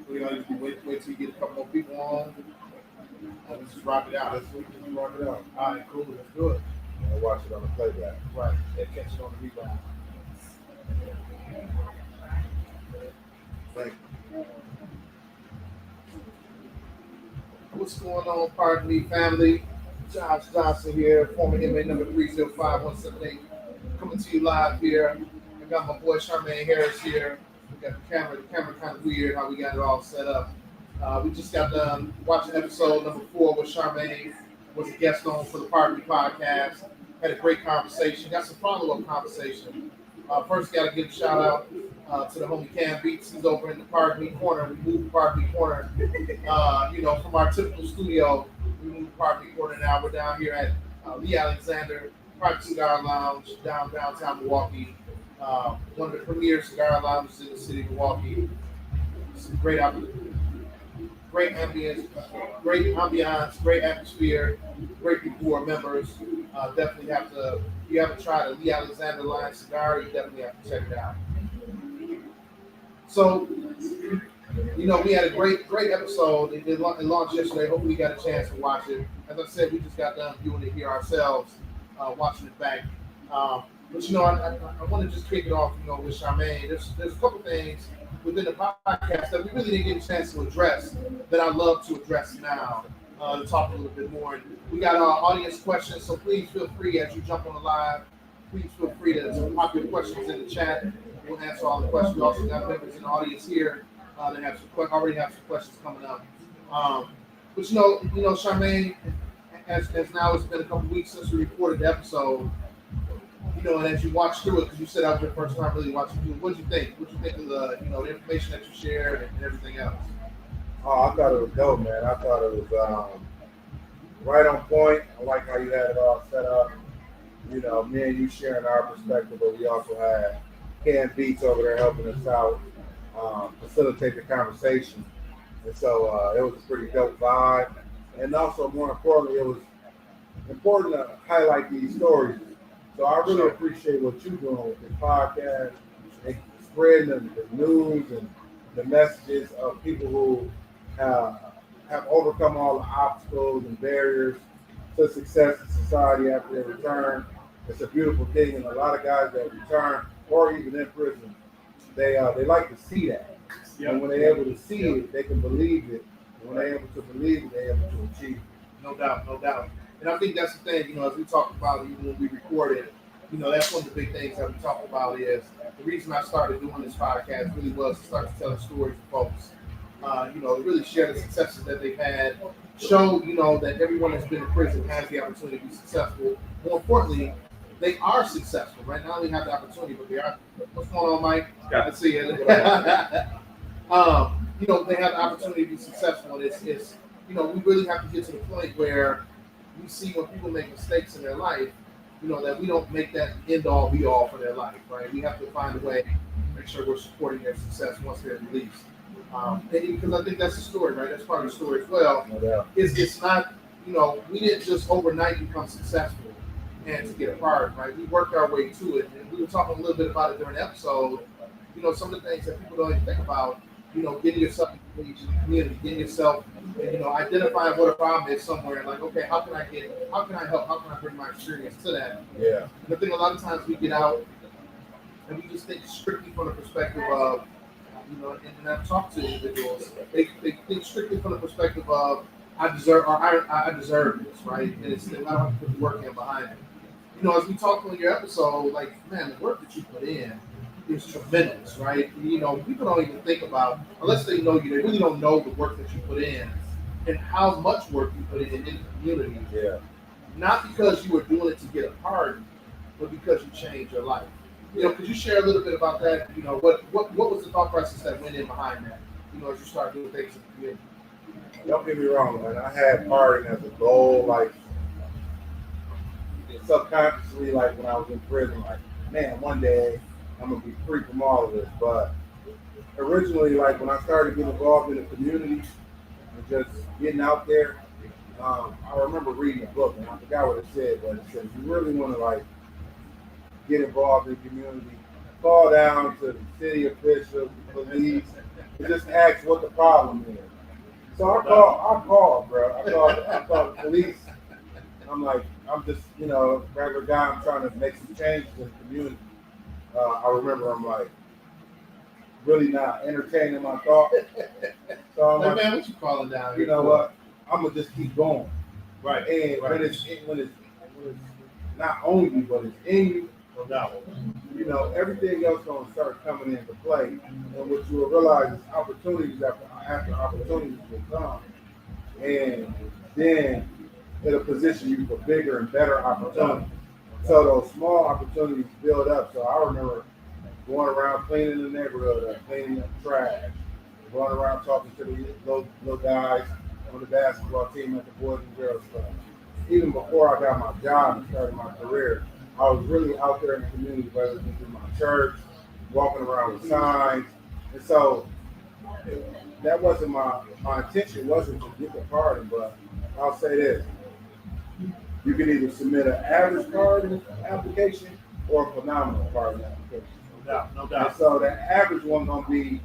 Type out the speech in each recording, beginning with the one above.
We're gonna wait till you get a couple more people on. Let's just rock it out. Let's rock it out. All right, cool. Let's do it. I'll watch it on the playback. Right. Yeah, catch it on the rebound. Thank What's going on, pardon me, family? Josh Johnson here, former inmate number 305178, coming to you live here. I got my boy Charmaine Harris here. We got the camera kind of weird how we got it all set up. We just got done watching episode number 4 with Charmaine, was a guest on for the Pardon Me podcast. Had a great conversation, got some follow-up conversation. First, got to give a shout out to the homie Cam Beats. He's over in the Pardon Me corner. We moved the Pardon Me corner, from our typical studio. We moved the Pardon Me corner now. We're down here at Lee Alexander Private Cigar Lounge downtown Milwaukee. One of the premier cigar lounges in the city of Milwaukee. Some great ambience, great atmosphere, great people who are members. Definitely have to. If you haven't tried a Lee Alexander line cigar, you definitely have to check it out. So, we had a great episode. It launched yesterday. Hopefully, you got a chance to watch it. As I said, we just got done viewing it here ourselves, watching it back. But I want to just kick it off, with Charmaine. There's a couple things within the podcast that we really didn't get a chance to address that I'd love to address now, to talk a little bit more. And we got audience questions, so please feel free as you jump on the live. Please feel free to pop your questions in the chat. We'll answer all the questions. We also got members in the audience here that already have some questions coming up. But Charmaine, as now it's been a couple weeks since we recorded the episode. And as you watched through it, because you said that was your first time really watching through it, what did you think? What did you think of the information that you shared and everything else? Oh, I thought it was dope, man. I thought it was right on point. I like how you had it all set up. Me and you sharing our perspective, but we also had Cam Beats over there helping us out, facilitate the conversation. And so it was a pretty dope vibe. And also, more importantly, it was important to highlight these stories. So I really appreciate what you're doing with this podcast and spreading the news and the messages of people who have overcome all the obstacles and barriers to success in society after they return. It's a beautiful thing, and a lot of guys that return or even in prison, they like to see that. Yep. And when they're able to see it, they can believe it. And when they're able to believe it, they're able to achieve it. No doubt. And I think that's the thing, as we talked about even when we recorded, that's one of the big things that we talked about is the reason I started doing this podcast really was to start to tell stories to folks. To really share the successes that they've had, show, that everyone that's been in prison has the opportunity to be successful. More importantly, they are successful. Right now they have the opportunity, but they are. What's going on, Mike? Yeah. Let's see it. They have the opportunity to be successful. And it's we really have to get to the point where we see when people make mistakes in their life, that we don't make that end all be all for their life, right? We have to find a way to make sure we're supporting their success once they're released. Because I think that's the story, right? That's part of the story as well. Yeah. It's not, we didn't just overnight become successful and to get a pardon, right? We worked our way to it. And we were talking a little bit about it during the episode. Some of the things that people don't even think about, getting yourself engaged in the community, getting yourself, identifying what a problem is somewhere, and like, okay, how can I help? How can I bring my experience to that? Yeah. And I think a lot of times we get out and we just think strictly from the perspective of, and I've talked to individuals, they think strictly from the perspective of I deserve this, right? And it's I don't have to put the work in behind it. As we talked on your episode, like, man, the work that you put in is tremendous, right? People don't even think about, unless they know you, they really don't know the work that you put in and how much work you put in the community. Yeah. Not because you were doing it to get a pardon, but because you changed your life. Could you share a little bit about that? What was the thought process that went in behind that? As you start doing things in the community. Don't get me wrong, man. I had pardon as a goal, like subconsciously, like when I was in prison, like, man, one day I'm gonna be free from all of this. But originally, like when I started getting involved in the community and just getting out there, I remember reading a book and I forgot what it said, but it said if you really want to like get involved in the community, call down to the city officials, police, and just ask what the problem is. So I called, bro. I called the police. I'm like, I'm just, regular guy. I'm trying to make some changes in the community. I remember I'm like, really not entertaining my thought. So I'm like, man, what you calling down? You know what? I'm gonna just keep going. Right. And when it's not on you, but it's in you, no doubt. Everything else gonna start coming into play. And what you will realize is opportunities after opportunities will come, and then it'll position you for bigger and better opportunities. So those small opportunities build up. So I remember going around cleaning the neighborhood, cleaning up trash, going around talking to the little guys on the basketball team at the Boys and Girls Club. Even before I got my job and started my career, I was really out there in the community, whether it was in my church, walking around with signs. And so that wasn't my intention, wasn't to get the pardon, but I'll say this. You can either submit an average pardon application or a phenomenal pardon application. No doubt. And so the average one gonna be,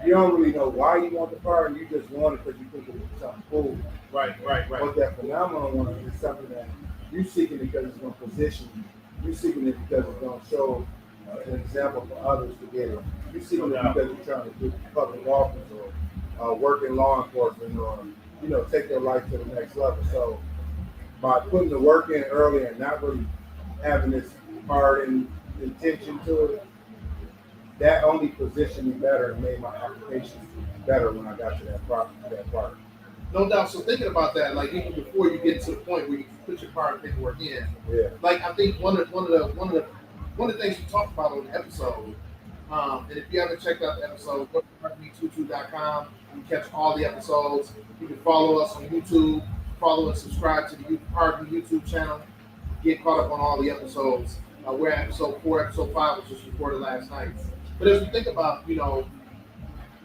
you don't really know why you want the pardon, you just want it because you think it's something cool. Right. But that phenomenal one is something that you seeking it because it's gonna position you. You seeking it because it's gonna show an example for others to get it. You seeking it because you're trying to do public office or work in law enforcement or take your life to the next level. So by putting the work in early and not really having this pardon intention to it, that only positioned me better and made my application better when I got to that part. No doubt. So thinking about that, like even before you get to the point where you put your pardon paperwork in, like I think one of the things we talked about on the episode, and if you haven't checked out the episode, go to pardonme22.com. You can catch all the episodes. You can follow us on YouTube. Follow and subscribe to the Pardon YouTube channel. Get caught up on all the episodes. We're at episode 4, episode 5 was just recorded last night. But as we think about,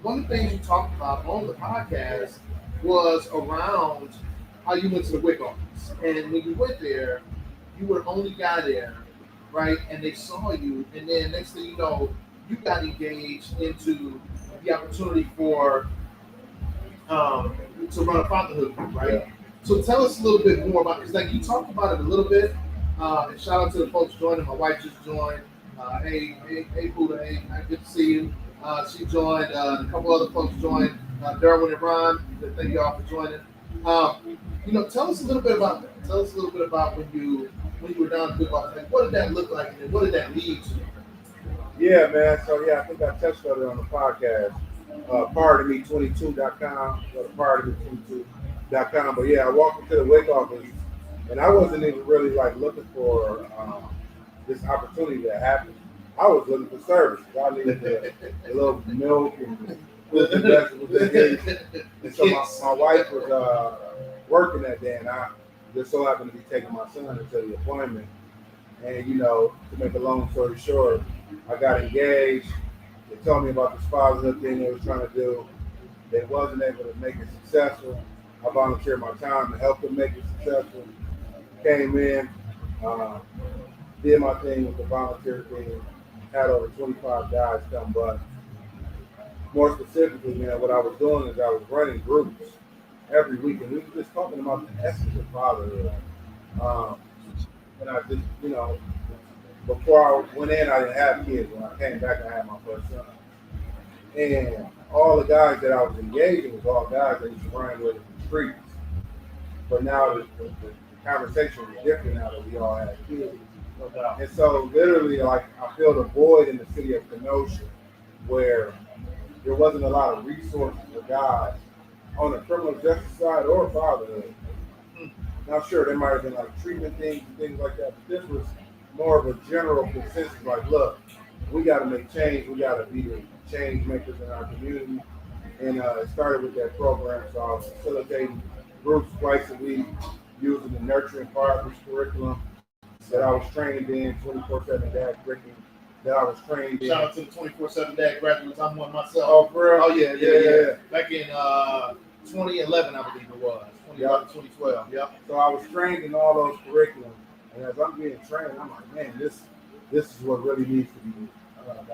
one of the things you talked about on the podcast was around how you went to the WIC office. And when you went there, you were the only guy there, right? And they saw you. And then next thing you know, you got engaged into the opportunity for to run a fatherhood group, right? Yeah. So tell us a little bit more about, because like you talked about it a little bit. And shout out to the folks joining. My wife just joined. Hey, Buddha, hey, good to see you. She joined. A couple other folks joined. Derwin and Ron. Thank you all for joining. Tell us a little bit about that. Tell us a little bit about when you were down in Big Box. Like, what did that look like, and what did that lead to? Yeah, man. So I think I touched on it on the podcast. Pardonme22.com. Go to pardonme22.com. But yeah, I walked into the WIC office. And I wasn't even really looking for this opportunity that happened. I was looking for service. I needed a little milk and vegetables. And so my wife was working that day, and I just so happened to be taking my son to the appointment. And to make a long story short, I got engaged. They told me about this fatherhood thing they was trying to do. They wasn't able to make it successful. I volunteered my time to help them make it successful. Came in, did my thing with the volunteer thing, had over 25 guys come, but more specifically, man, what I was doing is I was running groups every week, and we were just talking about the essence of fatherhood. And I just, before I went in, I didn't have kids. When I came back, I had my first son. And all the guys that I was engaging was all guys that used to run with in the streets. But now the conversation was different now that we all had kids. And so literally, I filled a void in the city of Kenosha where there wasn't a lot of resources for guys on the criminal justice side or fatherhood. Now, sure, there might have been treatment things and things like that, but this was more of a general consensus, look, we got to make change. We got to be the change makers in our community. And it started with that program. So I was facilitating groups twice a week, using the Nurturing Fathers curriculum that I was trained in, 24/7 dad curriculum that I was trained in. Shout out to the 24/7 dad graduates. I'm one myself. Oh, for real? Oh, yeah. Back in 2011, I believe it was. 2012. Yep. So I was trained in all those curriculums. And as I'm being trained, I'm like, man, this this is what really needs to be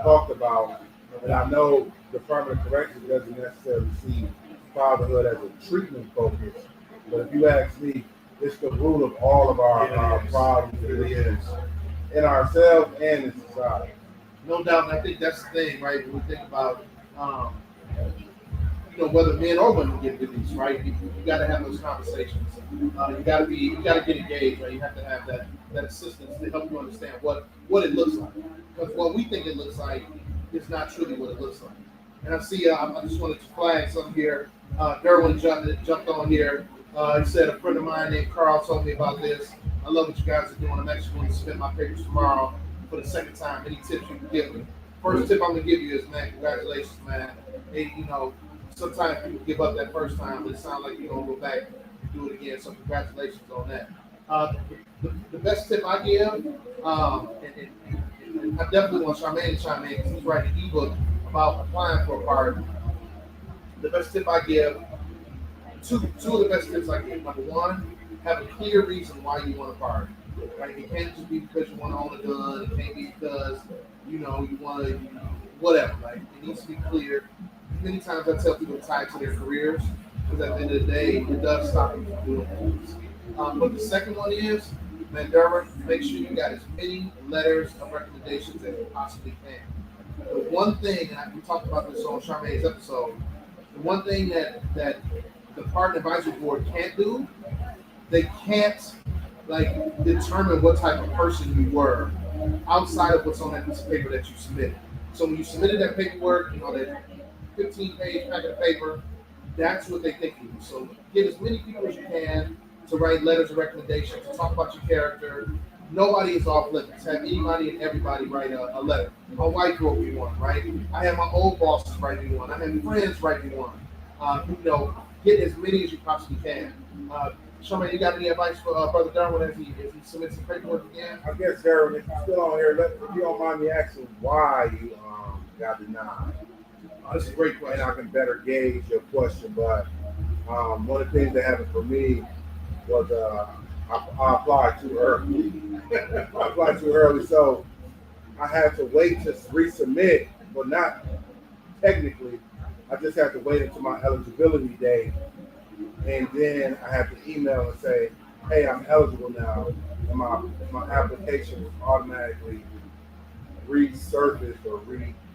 talked about. And I know the Department of Corrections doesn't necessarily see fatherhood as a treatment focus, but if you ask me, it's the root of all of our problems It really is. in ourselves and in society. No doubt, and I think that's the thing, right? When we think about, whether men or women get released, right? You got to have those conversations. You got to get engaged, right? You have to have that assistance to help you understand what it looks like. Because what we think it looks like is not truly what it looks like. And I see, I just wanted to flag something here. Derwin jumped on here. He said, a friend of mine named Carl told me about this. I love what you guys are doing. I'm actually going to submit my papers tomorrow for the second time. Any tips you can give me? First tip I'm going to give you is, man, congratulations, man. Hey, sometimes people give up that first time, but it sounds like you're going to go back and do it again. So congratulations on that. The best tip I give, and I definitely want Charmaine to chime in because he's writing an ebook about applying for a pardon. The best tip I give, two of the best tips I give. Number one, have a clear reason why you want a pardon. Right? It can't just be because you want to own a gun. It can't be because you want to whatever. Like it needs to be clear. Many times I tell people to tie it to their careers because at the end of the day, it does stop you from doing things. But the second one is, man, Derwin, make sure you got as many letters of recommendations as you possibly can. The one thing, and we talked about this on Charmaine's episode, the one thing that the Pardon Advisory Board can't do, they can't determine what type of person you were outside of what's on that piece of paper that you submitted. So when you submitted that paperwork, that 15-page packet of paper, that's what they think of you. So get as many people as you can to write letters of recommendation, to talk about your character. Nobody is off limits. Have anybody and everybody write a letter. My wife wrote me one, right? I have my old bosses write me one. I have friends write me one. Get as many as you possibly can. Charmaine, you got any advice for Brother Derwin as he submits some paperwork again? I guess, Derwin, if you're still on here, if you don't mind me asking why you got denied. That's a great question. And I can better gauge your question, but one of the things that happened for me was I applied too early. I applied too early, so I had to wait to resubmit, but not technically. I just had to wait until my eligibility date, and then I had to email and say, "Hey, I'm eligible now," and my application was automatically resurfaced or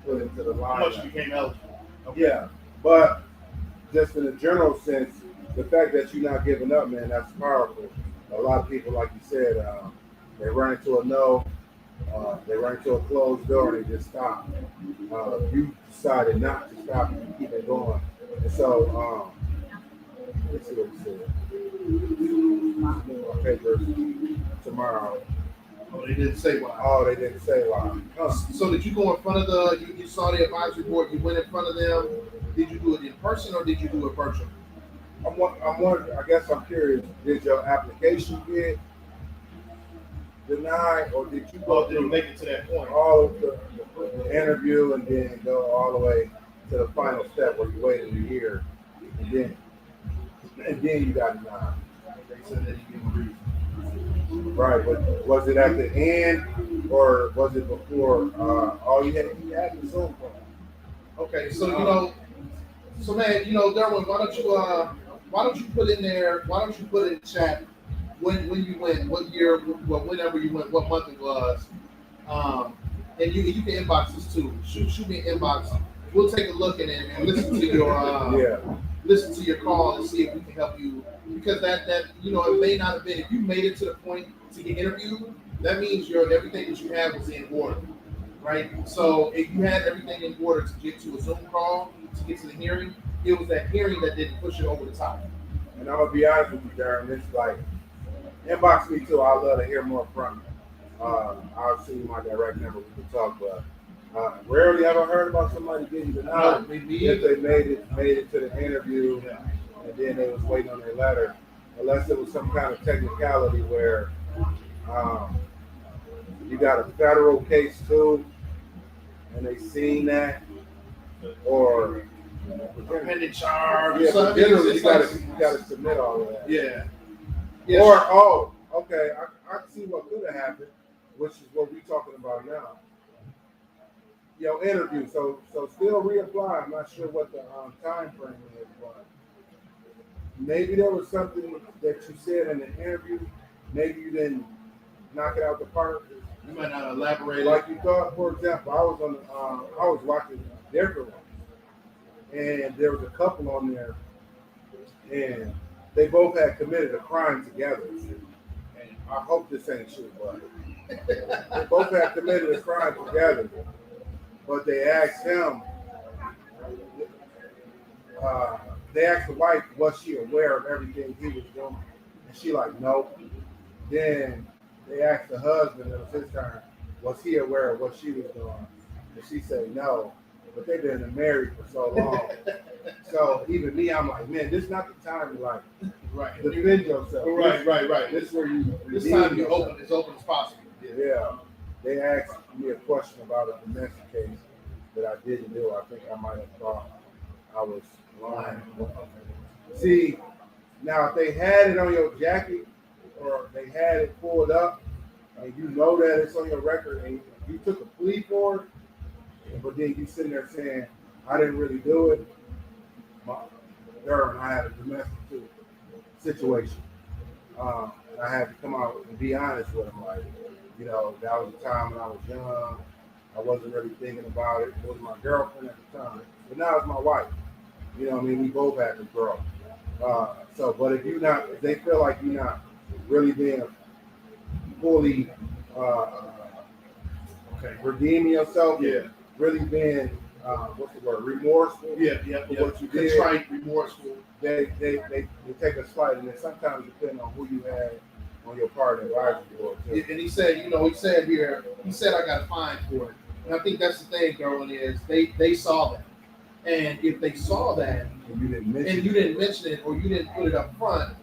put into the line. Once you became eligible. Okay. Yeah, but just in a general sense, the fact that you're not giving up, man, that's powerful. A lot of people, like you said, they run into a no, they run into a closed door, and they just stop. You decided not to stop and keep it going. And so, let's see what he said. My papers tomorrow. Oh, they didn't say why. Oh, they didn't say why. So did you go in front of you saw the advisory board, you went in front of them, did you do it in person or did you do it virtually? I'm wondering, I guess I'm curious, did your application get denied or did you go Did you make it to that point? all of the interview and then go all the way to the final step where you waited a year and then you got denied? They said that you didn't read. Right, but was it at the end or was it before? You had the Zoom call. Okay, so man, Derwin, why don't you put in there? Why don't you put in the chat when you went, what year, whenever you went, what month it was, and you can inbox us too. Shoot me an inbox. We'll take a look at it and listen to your listen to your call and see if we can help you. Because that it may not have been, if you made it to the point to get interviewed, that means everything that you had was in order, right? So if you had everything in order to get to a Zoom call, to get to the hearing, it was that hearing that didn't push it over the top. And I'm gonna be honest with you, Darren, it's like, inbox me too. I'd love to hear more from you. I'll see my direct number, we can talk, but rarely have I heard about somebody getting denied if they made it to the interview and then they was waiting on their letter, unless it was some kind of technicality where you got a federal case too, and they seen that, or pending charge. Yeah, So, but generally you gotta submit all of that. Yeah. Or okay, I see what could have happened which is what we're talking about now. Your interview. So still reapply. I'm not sure what the time frame is, but maybe there was something that you said in the interview. Maybe you didn't knock it out the park. You might not elaborate. Like you thought, for example, I was watching different ones, and there was a couple on there, and they both had committed a crime together. And I hope this ain't true, but they both had committed a crime together. But they asked him, they asked the wife, was she aware of everything he was doing? And she like, nope. Then they asked the husband, it was his turn, was he aware of what she was doing? And she said no, but they've been married for so long. So even me, I'm like, man, this is not the time to like defend yourself. Right. This is where you This time you open as possible. Yeah. They asked me a question about a domestic case that I didn't do. I think I might have thought I was lying. See, now if they had it on your jacket or they had it pulled up and you know that it's on your record and you took a plea for it, but then you sitting there saying, I didn't really do it, I had a domestic situation. And I had to come out and be honest with them. Like, you know, that was a time when I was young. I wasn't really thinking about it. It was my girlfriend at the time. But now it's my wife. You know what I mean? We both have to grow. But if they feel like you're not really being fully redeeming yourself, really being what's the word? Remorseful. For what you did. Contrite, remorseful. They take a slight, and then sometimes depending on who you had on your part advisory board too. And he said I got fined for it. And I think that's the thing, Derwin, is they saw that. And if they saw that and you didn't mention it or you didn't put it up front,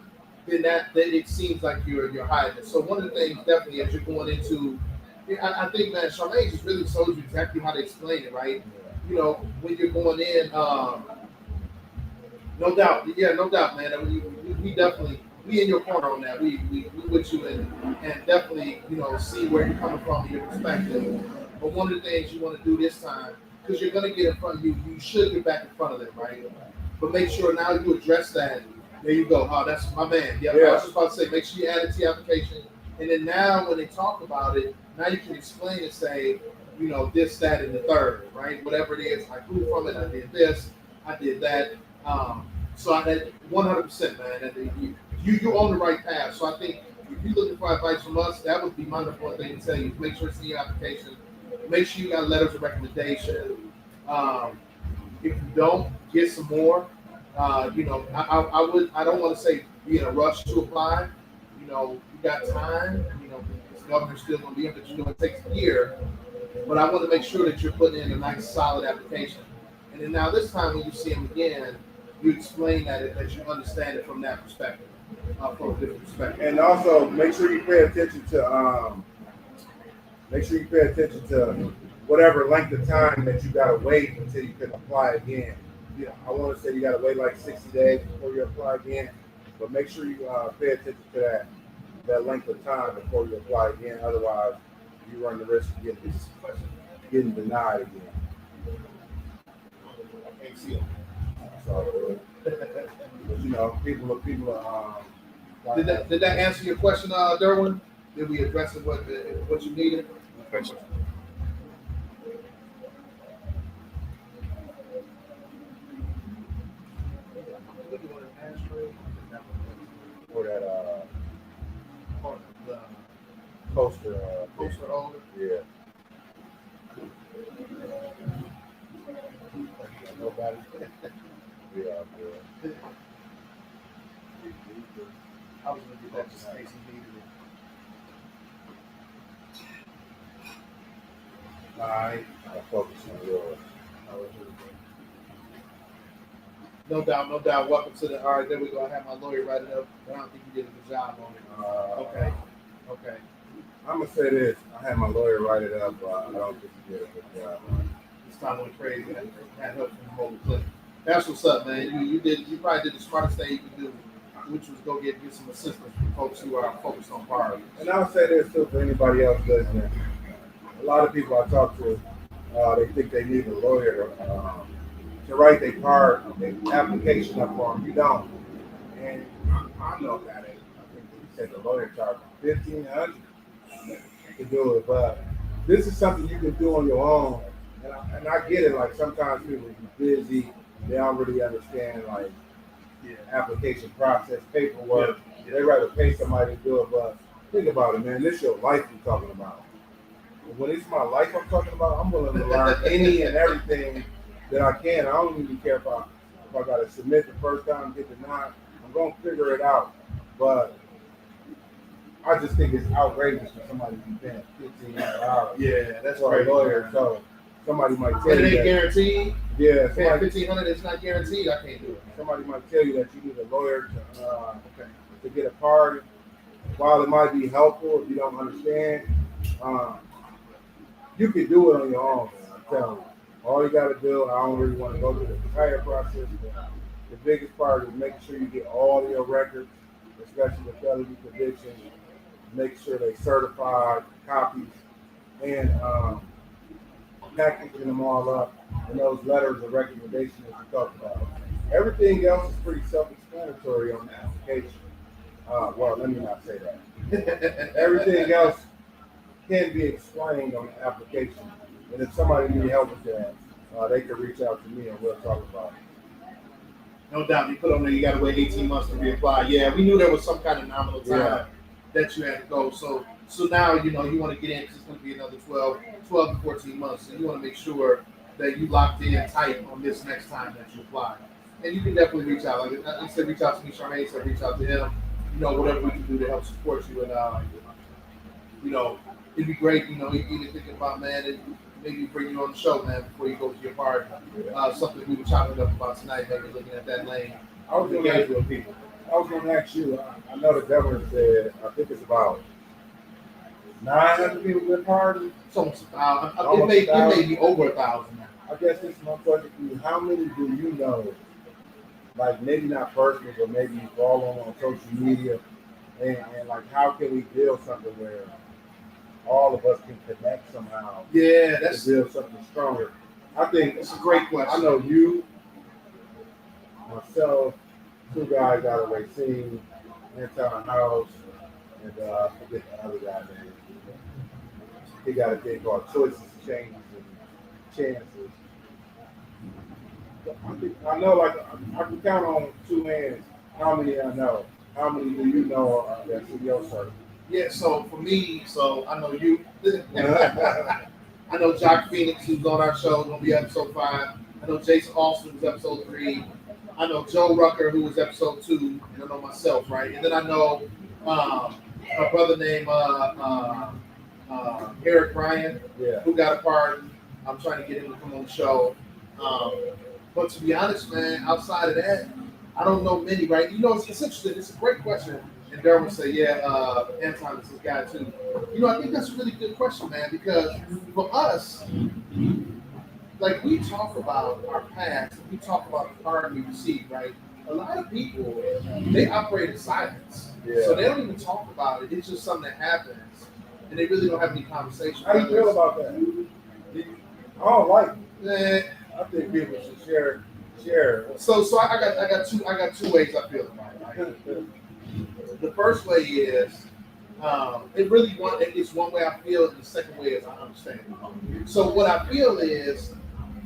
then that it seems like you're hiding it. So one of the things definitely as you're going into, I think, man, Charmaine just really showed you exactly how to explain it, right? You know, when you're going in, no doubt, man. I mean, we definitely in your corner on that. We with you and definitely, you know, see where you're coming from and your perspective. But one of the things you want to do this time, because you're going to get in front of you should get back in front of them, right? But make sure now you address that. There you go. Oh, that's my man. I was just about to say, make sure you add it to your application. And then now when they talk about it, now you can explain and say, you know, this, that, and the third, right? Whatever it is, I grew from it, I did this, I did that. So I had 100%, man. And you're on the right path. So I think if you're looking for advice from us, that would be my number one thing to tell you. Make sure it's in your application. Make sure you got letters of recommendation. If you don't, get some more. You know, I don't want to say be in a rush to apply. You know, you got time. You know, this governor's still going to be in, but you know it takes a year. But I want to make sure that you're putting in a nice, solid application. And then now this time when you see them again, you explain that you understand it from that perspective, from a different perspective. And also make sure you pay attention to whatever length of time that you gotta wait until you can apply again. Yeah, I want to say you gotta wait like 60 days before you apply again, but make sure you pay attention to that length of time before you apply again. Otherwise, you run the risk of getting denied again. I can't see them. So, but, you know, people are. Did that answer your question, Derwin? Did we address what you needed? Question. For that The poster. poster holder. Yeah. Nobody. Yeah, good. I was gonna do that just in case he needed it. All right. I'll focus on yours. No doubt. Welcome to the. All right, there we go. I have my lawyer write it up, but I don't think he did a good job on it. Okay. I'm gonna say this. I had my lawyer write it up, but I don't think he did a good job. This time went crazy. I had help from the whole clip. That's what's up, man. You probably did the smartest thing you can do. which was go get some assistance from folks who are focused on priorities. And I'll say this too for anybody else listening. A lot of people I talk to, they think they need a lawyer to write their application up for them. You don't. And I know that. I think you said the lawyer charged $1,500 to do it, but this is something you can do on your own. And I get it. Like sometimes people are busy, they don't really understand like application process, paperwork. Yeah. They rather pay somebody to do it. But think about it, man. This is your life you're talking about. When it's my life I'm talking about, I'm willing to learn any and everything that I can. I don't even care if I got to submit the first time, get denied. I'm going to figure it out. But I just think it's outrageous for somebody to be paying $1,500. Yeah, that's for right. a lawyer. So somebody might tell And you it ain't that. guaranteed. Yeah, Paying somebody, $1,500 is not guaranteed. I can't do it. somebody might tell you that you need a lawyer to get a pardon. While it might be helpful if you don't understand, you can do it on your own, man. I'm telling you. All you got to do, I don't really want to go through the entire process, but the biggest part is making sure you get all your records, especially the felony convictions, make sure they certified copies, and packaging them all up, and those letters of recommendation that you talked about. Everything else is pretty self-explanatory on the application. Well, let me not say that. Everything else can be explained on the application. And if somebody needs help with that, they can reach out to me and we'll talk about it. No doubt. You put on there, you got to wait 18 months to reapply. Yeah, we knew there was some kind of nominal time that you had to go. So now, you want to get in because it's going to be another 12 to 14 months. So you want to make sure that you locked in tight on this next time that you apply. And you can definitely reach out. Like I said, reach out to me. Charmaine said reach out to him. Whatever we can do to help support you. And, it'd be great, even thinking about, man, and maybe bring you on the show, man, before you go to your party. Something we were chopping up about tonight, maybe looking at that lane. I was going to ask you, I know the governor said, I think it's about 900 people been pardoned. It's almost 1,000. It may be over 1,000 now. I guess this is my question for you. How many do you know, like maybe not personally, but maybe you follow them on social media, and like how can we build something where all of us can connect somehow? Yeah, to build something stronger. I think that's a great question. I know you, myself, two guys out of Racine, Anton House, and I forget the other guy's name. He got a thing called Choices, Changes, and Chances. I know, like, I can count on two hands how many I know. How many do you know that's in your circle? Yeah, so for me, I know you. I know Jock Phoenix, who's on our show, going to be episode 5. I know Jason Austin, who's episode 3. I know Joe Rucker, who was episode 2. And I know myself, right? And then I know a brother named Eric Ryan, who got a pardon. I'm trying to get him to come on the show. But to be honest, man, outside of that, I don't know many, right? It's interesting. It's a great question. And Derwin say, Anton is this guy too. I think that's a really good question, man, because for us, like we talk about our past, we talk about the pardon we received, right? A lot of people, they operate in silence. Yeah. So they don't even talk about it. It's just something that happens. And they really don't have any conversation. How do you feel about that? I don't like it. I think people should share. So I got two ways I feel about it. Right? The first way is it's one way I feel, and the second way is I understand. So what I feel is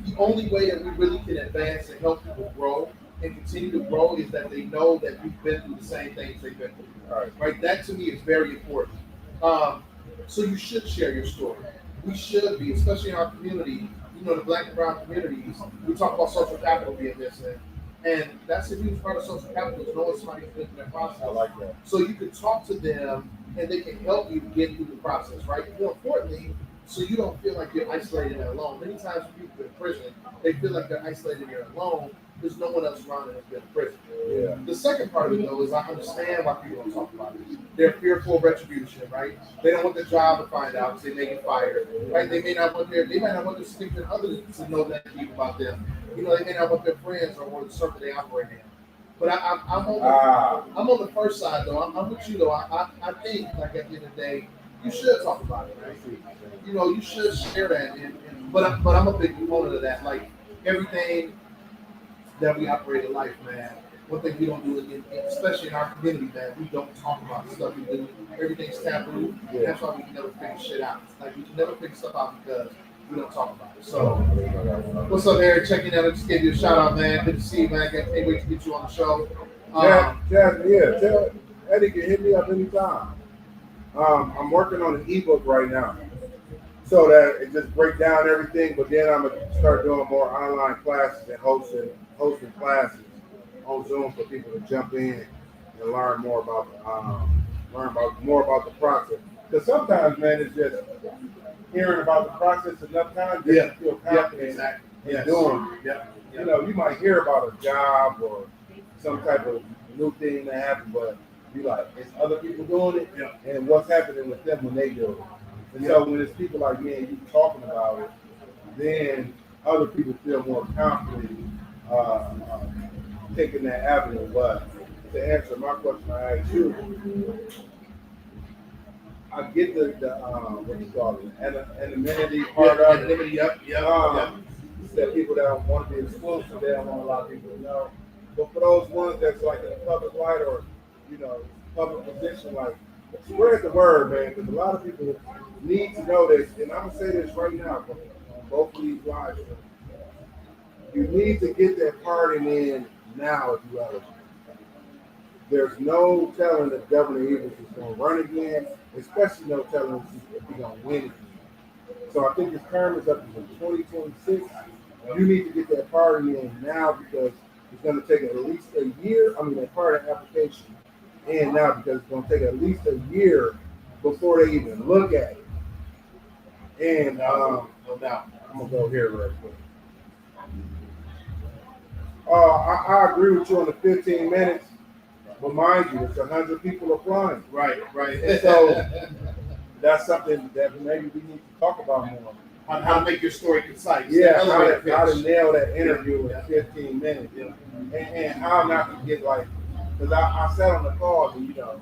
the only way that we really can advance and help people grow and continue to grow is that they know that we've been through the same things they've been through. Right? That to me is very important. So you should share your story. We should be, especially in our community, the Black and brown communities. We talk about social capital being missing. And that's a huge part of social capital is knowing somebody's been through that process. I like that. So you can talk to them and they can help you get through the process, right? More importantly, so you don't feel like you're isolated and alone. Many times when people in prison, they feel like they're isolated and alone because no one else around them has been in prison. Yeah. The second part of it, though, is I understand why people don't talk about it. They're fearful of retribution, right? They don't want their job to find out because they may get fired, right? They might not want their significant others to know that about them. They may not want their friends or the circle they operate in. But I'm on the first side though. I'm with you though. I think like at the end of the day, you should talk about it, right? You know, you should share that. But I'm a big proponent of that. Like everything that we operate in life, man. One thing we don't do, especially in our community, man, we don't talk about the stuff we do. Everything's taboo. Yeah. That's why we can never figure shit out. Like we can never figure stuff out because we don't talk about it. So, what's up, Eric? Checking out. I just gave you a shout out, man. Good to see you, man. Can't wait to get you on the show. Tell Eddie can hit me up anytime. I'm working on an ebook right now, so that it just break down everything. But then I'm gonna start doing more online classes and hosting classes on Zoom for people to jump in and learn more about the process. Because sometimes, man, it's just hearing about the process enough times that you feel confident in doing it. You know, you might hear about a job or some type of new thing that happened, but you like, it's other people doing it, and what's happening with them when they do it. And so when it's people like me and you talking about it, then other people feel more confident taking that avenue. But to answer my question I asked you, I get the what you call it, anonymity part of it. That people that don't want to be exclusive, they don't want a lot of people to know. But for those ones that's like in a public light or, you know, public position, like, spread the word, man, because a lot of people need to know this. And I'm going to say this right now, on both of these lives. You need to get that pardon in now if you eligible. There's no telling if Governor Evans is going to run again, especially no telling if he's going to win again. So I think his term is up in 2026. You need to get that pardon in now because it's going to take at least a year. I mean, that pardon application in now because it's going to take at least a year before they even look at it. And no doubt, I'm going to go here real quick. I agree with you on the 15 minutes, but mind you, it's 100 people applying. Right. And so that's something that maybe we need to talk about more. How to make your story concise. Yeah, how to nail that interview in 15 minutes. And how not to get like, because I sat on the call and, you know,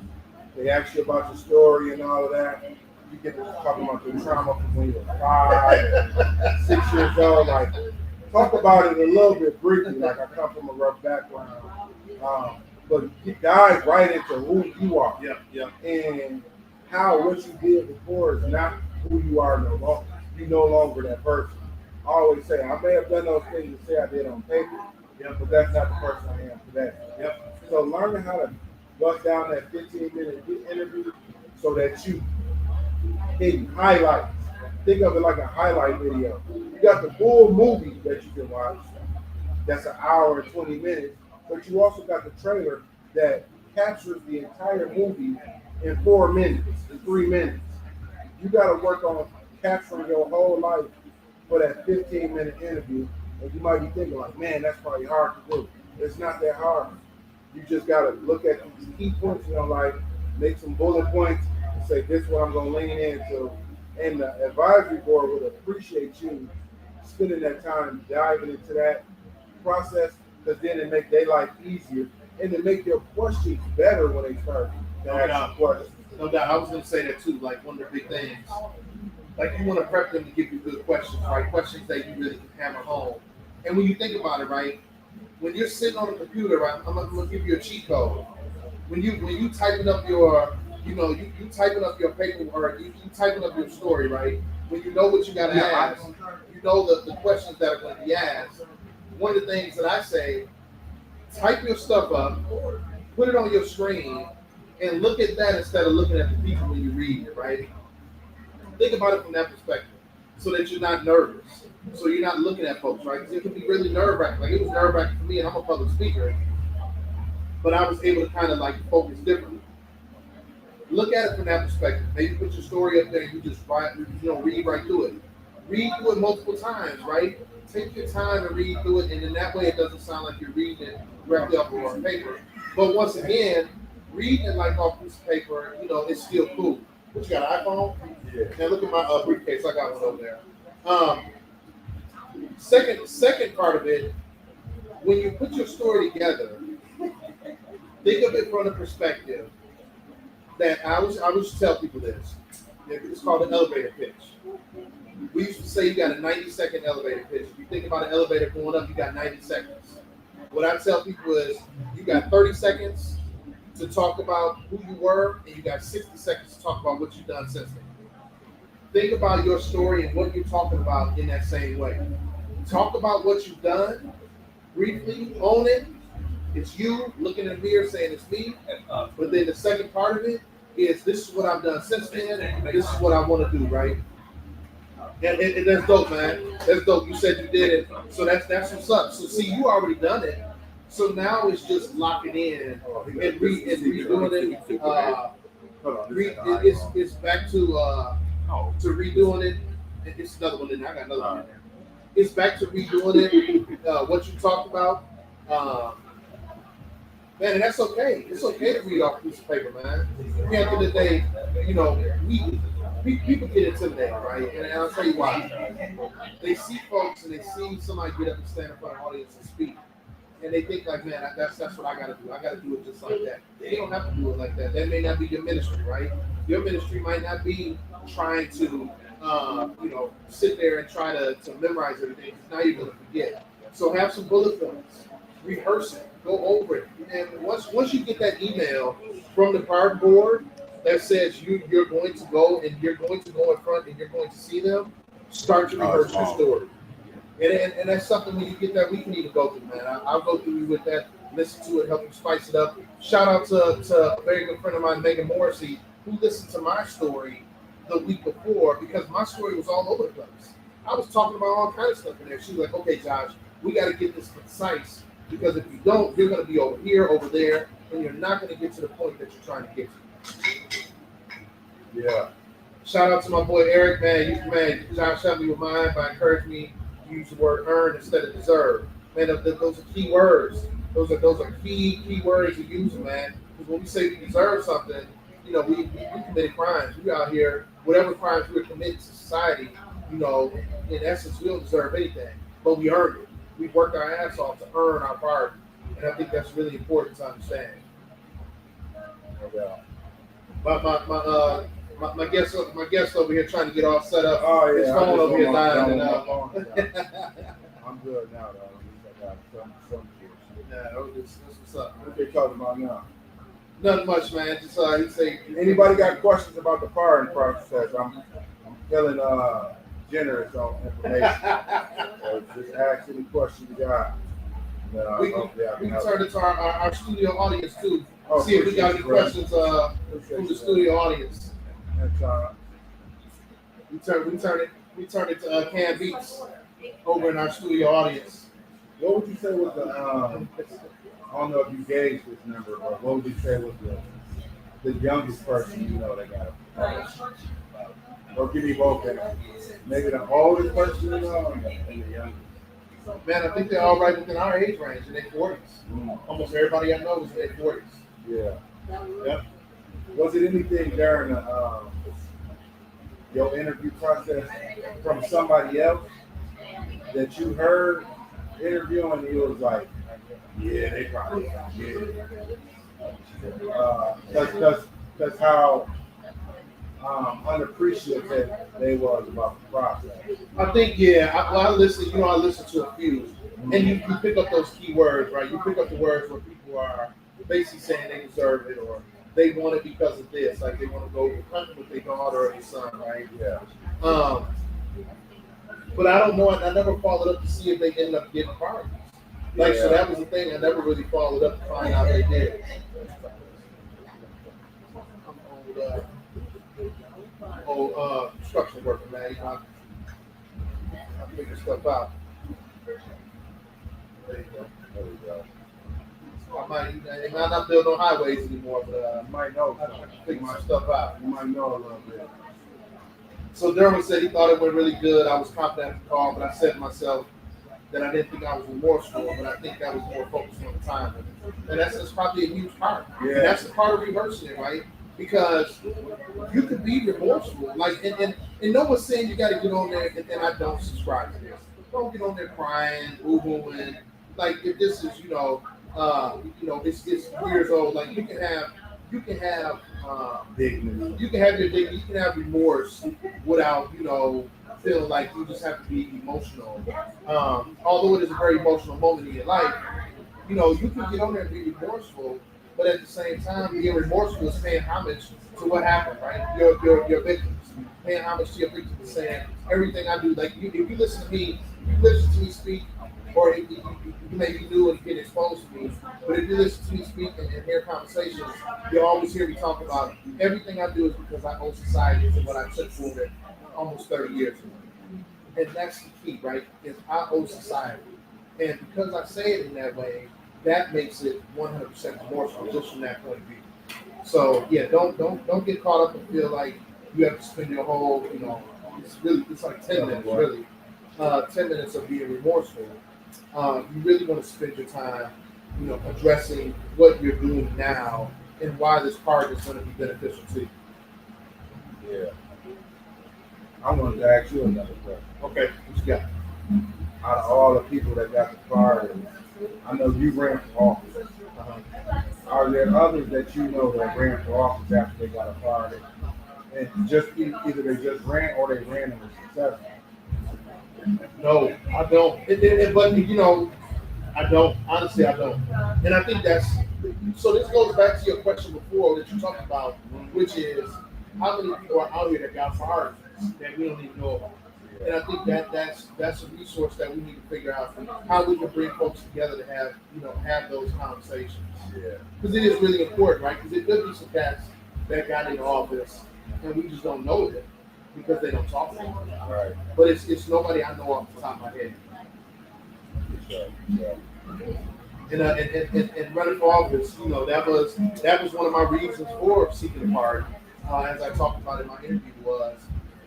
they ask you about your story and all of that. You get to talking about the trauma from when you were 5 and 6 years old. Like, talk about it a little bit briefly. Like, I come from a rough background. But dive right into who you are. And how what you did before is not who you are no longer. You're no longer that person. I always say, I may have done those things to say I did on paper, but that's not the person I am today. So learning how to bust down that 15-minute interview so that you can highlight. Think of it like a highlight video. You got the full movie that you can watch. That's an hour and 20 minutes. But you also got the trailer that captures the entire movie in 4 minutes, in 3 minutes. You got to work on capturing your whole life for that 15-minute interview. And you might be thinking like, man, that's probably hard to do. It's not that hard. You just got to look at these key points in your life, make some bullet points, and say, this is what I'm going to lean into. And the advisory board would appreciate you spending that time diving into that process, because then it make their life easier and it make your questions better when they start asking questions. No doubt. I was going to say that too. Like one of the big things, like you want to prep them to give you good questions, right? Questions that you really can hammer home. And when you think about it, right, when you're sitting on the computer, right, I'm going to give you a cheat code. When you typing up your, you typing up your paper or you typing up your story, right? When you know what you got to ask, you know the questions that are going to be asked. One of the things that I say, type your stuff up, put it on your screen, and look at that instead of looking at the people when you read it, right? Think about it from that perspective so that you're not nervous. So you're not looking at folks, right? Because it can be really nerve-wracking. Like, it was nerve-wracking for me, and I'm a public speaker, but I was able to kind of, like, focus differently. Look at it from that perspective. Maybe put your story up there and you just read right through it. Read through it multiple times, right? Take your time and read through it, and in that way it doesn't sound like you're reading it directly off of paper. But once again, reading it like off piece of paper, it's still cool. But you got an iPhone? Yeah. Now look at my briefcase. I got one over there. Second part of it, when you put your story together, Think of it from the perspective that I was tell people this. It's called an elevator pitch. We used to say you got a 90-second elevator pitch. If you think about an elevator going up, you got 90 seconds. What I tell people is you got 30 seconds to talk about who you were, and you got 60 seconds to talk about what you've done since then. Think about your story and what you're talking about in that same way. Talk about what you've done, briefly, own it. It's you looking in the mirror saying it's me. But then the second part of it is this is what I've done since then. This is what I want to do, right? And that's dope, man. That's dope. You said you did it. So that's what's up. So see, you already done it. So now it's just locking in and redoing it. It's back to redoing it. It's another one. I got another one. It's back to redoing it. What you talked about. Man, and that's okay. It's okay to read off a piece of paper, man. At the end of the day, you know, people get intimidated, right? And I'll tell you why. They see folks and they see somebody get up and stand in front of an audience and speak. And they think like, man, that's what I got to do. I got to do it just like that. You don't have to do it like that. That may not be your ministry, right? Your ministry might not be trying to, sit there and try to memorize everything. Now you're going to forget. So have some bullet points. Rehearse it. Go over it. And once you get that email from the prior board that says you're going to go and you're going to go in front and you're going to see them, start to rehearse your story. And that's something when you get that, we can even go through, man. I'll go through you with that, listen to it, help you spice it up. Shout out to a very good friend of mine, Megan Morrissey, who listened to my story the week before because my story was all over the place. I was talking about all kinds of stuff in there. She was like, okay, Josh, we got to get this concise because if you don't, you're going to be over here, over there, and you're not going to get to the point that you're trying to get to. Yeah. Shout out to my boy Eric, man. Josh helped me with mine by encouraging me to use the word earn instead of deserve. Man, those are key words. Those are key words to use, man. Because when we say we deserve something, you know, we committed crimes. We out here, whatever crimes we're committing to society, you know, in essence, we don't deserve anything, but we earned it. We worked our ass off to earn our pardon, and I think that's really important to understand. My guest over here trying to get all set up. Oh yeah, his phone over here dying. I'm good now, though. I got some kids. Yeah, that's what's up. What they talking about now? Nothing much, man. Just he say. Anybody got questions about the pardon process? I'm feeling generous on information. Just ask any question you got. We can turn it to our studio audience too. Oh, see if we got any questions from the studio audience. We turn it to Cam Beats over in our studio audience. What would you say was the I don't know if you gauged this number, but what would you say was the youngest person you know that got a or give me both. Maybe the oldest person you know and the youngest. Man, I think they're all right within our age range, in their 40s. Almost everybody I know is in their 40s. Yeah. Yep. Was it anything during your interview process from somebody else that you heard interviewing and you was like, yeah, they probably that's how unappreciative they was about the process. I think, I listen to a few, and you pick up those key words, right? You pick up the words where people are basically saying they deserve it or they want it because of this, like they want to go hunting with their daughter or their son, right? Yeah. But I don't know, I never followed up to see if they ended up getting fired. Like, so that was the thing, I never really followed up to find out they did. Construction worker, man. You know, I figure stuff out. There you go. There we go. I'm not building on highways anymore, but You might know. I can figure my stuff out. You might know a little bit. So Derwin said he thought it went really good. I was confident in the call, but I said to myself that I didn't think I was remorseful, but I think that was more focused on the time. And that's probably a huge part. Yeah. And that's the part of reversing it, right? Because you could be remorseful. Like, and no one's saying you got to get on there, and I don't subscribe to this. Don't get on there crying, boo-hooing. Like, if this is, it's years old. Like you can have Dignity. you can have your dignity, you can have remorse without feeling like you just have to be emotional. Although it is a very emotional moment in your life, you can get on there and be remorseful, but at the same time, being remorseful is paying homage to what happened, right? Your victims, paying homage to your victims, saying everything I do. Like if you listen to me, you listen to me speak, or if you may be new and get exposed to me, but if you listen to me speak and hear conversations, you'll always hear me talk about everything I do is because I owe society and what I took for it almost 30 years ago. And that's the key, right? Is I owe society. And because I say it in that way, that makes it 100% remorseful just from that point of view. So yeah, don't get caught up and feel like you have to spend your whole, it's like 10 minutes really, 10 minutes of being remorseful. You really want to spend your time, addressing what you're doing now and why this part is going to be beneficial to you. Yeah. I wanted to ask you another question. Okay, what you got? Out of all the people that got the card, I know you ran for office. Are there others that you know that ran for office after they got a card? And just either they just ran or they ran and were successful? No, I don't. But I don't. Honestly, I don't. And I think that's so. This goes back to your question before that you talked about, which is how many people are out here that got fired that we don't even know about. And I think that's a resource that we need to figure out how we can bring folks together to have those conversations. Yeah. Because it is really important, right? Because it could be some cats that got into office and we just don't know it because they don't talk to them. Right. But it's nobody I know off the top of my head. Yeah. And running for office, that was one of my reasons for seeking a pardon. As I talked about in my interview was.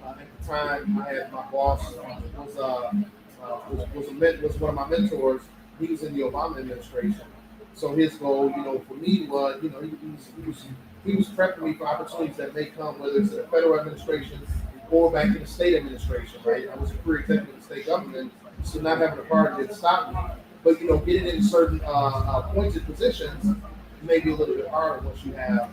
At the time, I had my boss was one of my mentors. He was in the Obama administration, so his goal, for me was, he was prepping me for opportunities that may come, whether it's in the federal administration or back in the state administration. Right, I was a career executive in the state government, so not having a party didn't stop me. But getting in certain appointed positions may be a little bit harder once you have.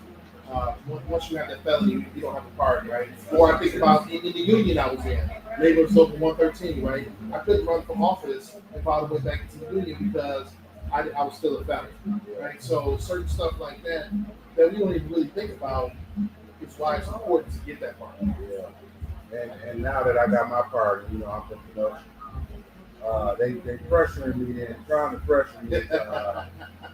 Once you have that felony, you don't have a pardon, right? Or I think about in the union I was in, Labor was Local 113, right? I couldn't run for office if I went back into the union because I was still a felon, right? So certain stuff like that we don't even really think about is why it's important to get that pardon. Yeah. And now that I got my pardon, I'm from production. They pressuring me and trying to pressure me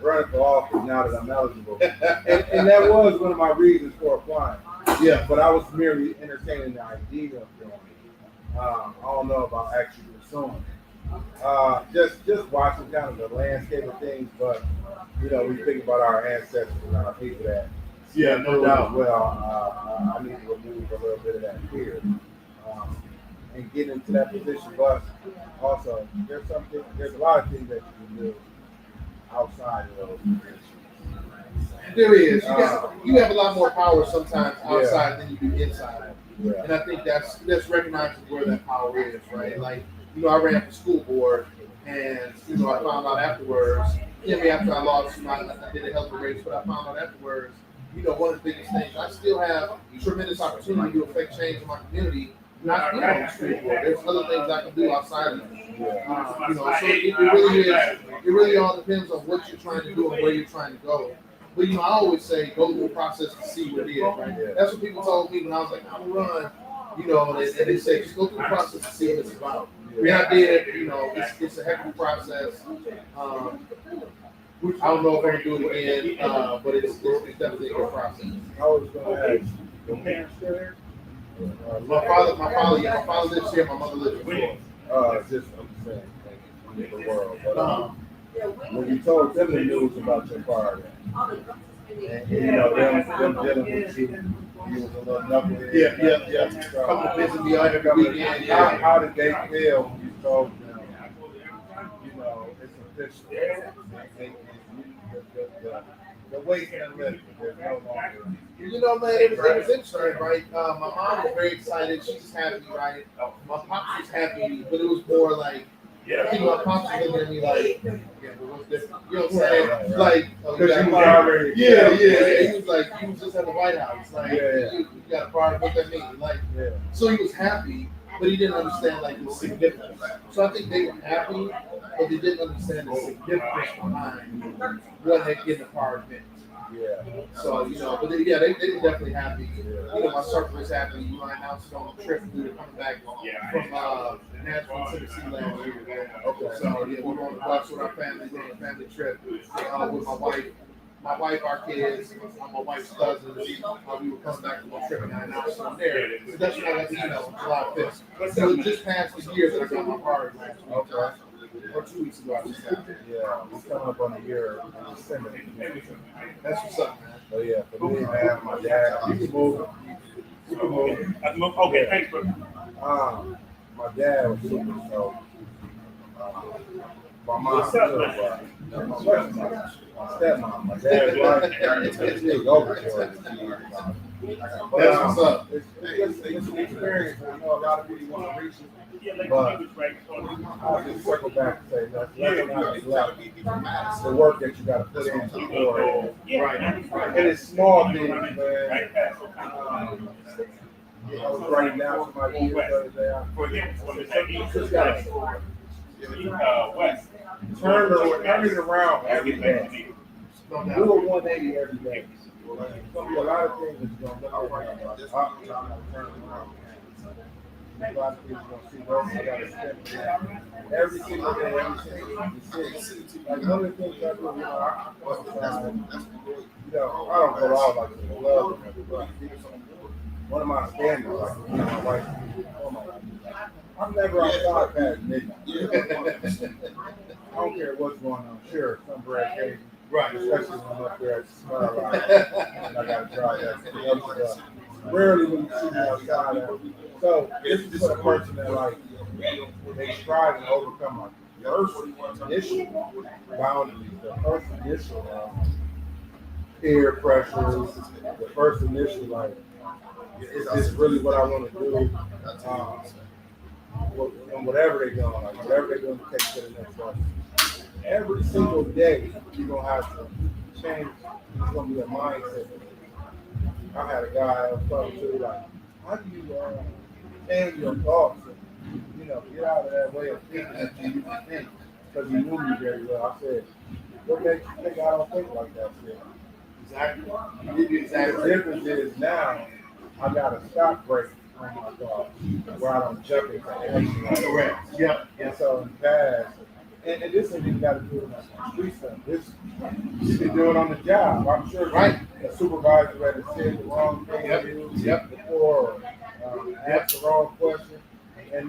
running for office now that I'm eligible. And that was one of my reasons for applying. Yeah, but I was merely entertaining the idea of doing it. I don't know about actually pursuing it. Just watching kind of the landscape of things, but we think about our ancestors and our people that no doubt. Well, I need to remove a little bit of that fear. And get into that position, but also there's a lot of things that you can do outside of those positions. There is. You have a lot more power sometimes outside than you do inside. Yeah. And I think that's recognizing where that power is, right? Like, I ran for school board and I found out afterwards, after I lost, I did a hell of a race, but I found out afterwards, one of the biggest things, I still have tremendous opportunity to affect change in my community. Not on the school board. There's other things I can do outside of it. So it really is. It really all depends on what you're trying to do and where you're trying to go. But I always say go through the process to see what it is. Right? Yeah. That's what people told me when I was like, I'm gonna run. And they say just go through the process to see what it's about. Yeah, I did. It's a heck of a process. I don't know if I'm gonna do it again, but it's definitely a good process. I was gonna ask, your parents still there? My father lives here. My mother lives in Florida. I'm saying, in the world. But when you told them the news about your father, and them dealing with you was a little knucklehead. Yeah. Come to visit me every weekend. How did they feel when you told them, it's official? The weight can lift. There's no longer. Man, it was interesting, right? My mom was very excited. She's happy, right? My pops was happy, but it was more like I think my pops was looking at me like, yeah, but what's different? You know what I'm saying? Right. Like, oh, you Because got you a was part. already. Yeah. He was like, you was just at the White House. Like, Yeah. you got a part. What that mean? Like, Yeah. so he was happy, but he didn't understand like the significance. So I think they were happy, but they didn't understand the significance behind what had getting a part meant. Yeah. So, but they were definitely happy. My circle was happy. I announced it on the trip. We were coming back from Nashville, Tennessee last year. Okay. So, we were on the bus with our family. We were on a family trip with my wife. My wife, our kids, my wife's cousins, we were coming back from a trip and I announced it on there. So that's what I got July 5th. So it just passed the year that I got my card last week. Okay. Or 2 weeks ago, I just got it. Yeah, we're coming up on a year in December. That's what's up, man. So yeah, for me, man, my dad, you can move. Okay, thanks, bro. My dad was super, so my mom too, but my stepmom, my dad's wife, she's overjoyed. That's what's up. It's an experience. A lot of people want to reach it. Yeah, like But he was right. I'll just circle back and say that's not neglect the work that you got to put in for it. Right. And it's small things, man. I was writing down some ideas the other day. For him, for the Just got to West. turn it around every day. Do a 180 every day. There's going to be a lot of things that you're going to look at. Turn it around. A lot of people going to see, well, I got to step in that. Every single day, every single decision. Like one of the things I do, I don't go out like in the club or nothing, but one of my standards, like my wife, oh my God, I'm never outside past midnight. I don't care what's going on. Sure, some rare occasion. Right. Especially when I'm up there at the smell line and I got to drive that. Rarely when you see me outside. So this is for the person that like they strive to overcome like first initial boundaries, the first initial peer pressures, the first initial like is this really what I want to do? And whatever they're doing, like whatever they're doing to take to the next level. Every single day you're gonna have to change. It's gonna be a mindset. I had a guy I was talking to like, how do you change your thoughts and get out of that way of thinking that you used to think? Because you knew me very well. I said, what makes you think I don't think like that? Exactly. The difference is now I got a stop break on my thoughts where I don't jump into action. Correct. Yep. And so in the past, and this ain't even got to do with street stuff. This you can do it on the job. I'm sure Right. The supervisor had to say the wrong thing to you before, or ask the wrong question, and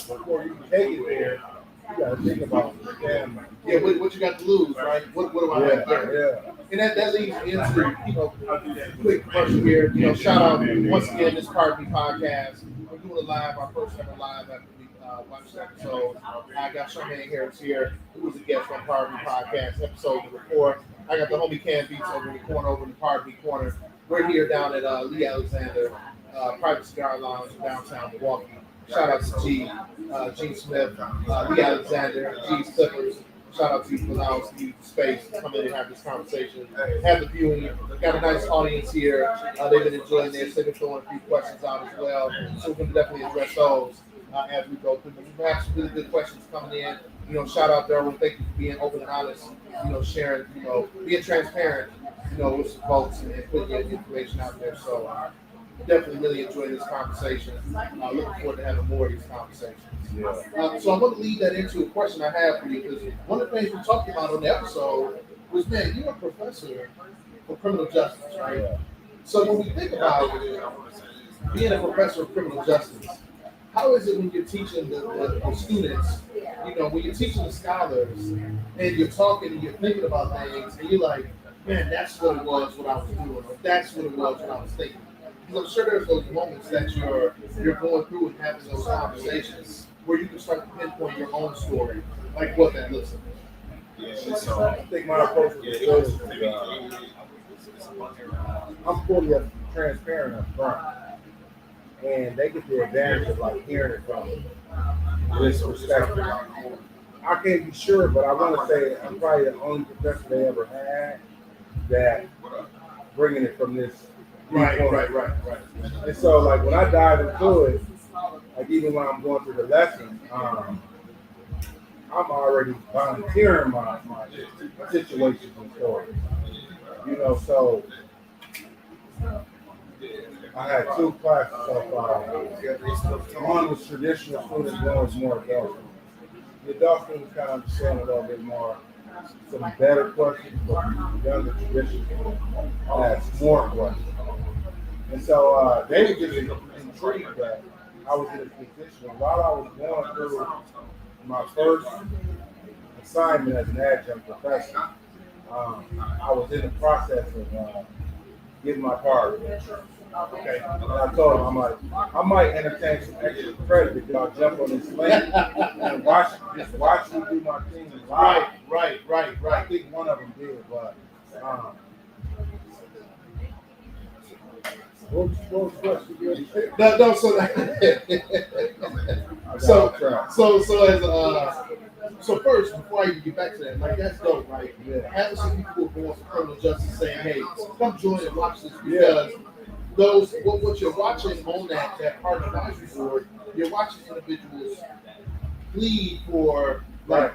before you can take it there, you got to think about damn. Yeah, what you got to lose, right? What do I have there? Yeah. And that leads into, quick question here. Shout out once again, this Pardon Me podcast. We're doing a live, our first ever live after we watched the episode. I got Charmaine Harris here, who was a guest on Pardon Me podcast, episode number 4. I got the homie Cam Beats over in the corner, over in the Pardon Me corner. We're here down at Lee Alexander, Private Cigar Lounge in downtown Milwaukee. Shout out to Gene Smith, Lee Alexander, G's Clippers. Shout out to you for allowing us to use the space to come in and have this conversation. Have the viewing. Got a nice audience here. They've been enjoying this. They've been throwing a few questions out as well. So we're going to definitely address those as we go through. We have some really good questions coming in. Shout out Darwin. Thank you for being open and honest. Sharing, being transparent, with some folks and putting your information out there. So definitely really enjoying this conversation. Looking forward to having more of these conversations. Yeah. So I'm going to lead that into a question I have for you, because one of the things we talked about on the episode was, man, you're a professor for criminal justice, right? Yeah. So when we think about being a professor of criminal justice, how is it when you're teaching the students, when you're teaching the scholars and you're talking and you're thinking about things and you're like, man, that's what it was what I was doing, or that's what it was what I was thinking. Because I'm sure there's those moments that you're going through and having those conversations where you can start to pinpoint your own story, like what that looks like. So I think my approach with the students is I'm fully transparent up front. And they get the advantage of like hearing it from this perspective. I can't be sure, but I want to say I'm probably the only professor they ever had that bringing it from this viewpoint. Right. And so, like when I dive into it, like even when I'm going through the lessons, I'm already volunteering my situations and stories. You know, so I had two classes so far. One was traditional students, one was more adult. The adult students kind of understand a little bit more, some better questions, but the younger traditional students ask more questions. And so they were just intrigued that I was in a position while I was going through my first assignment as an adjunct professor. I was in the process of getting my part. Okay. And I told him, I'm like, I might entertain some extra credit if y'all jump on this link and watch me do my thing live. Right. I think one of them did, but what was the question? No, so first, before I even get back to that, like that's dope, right? Yeah. Having some people who are going for criminal justice saying, "Hey, come join and watch this," because those what you're watching on that part of the advisory board, you're watching individuals plead for like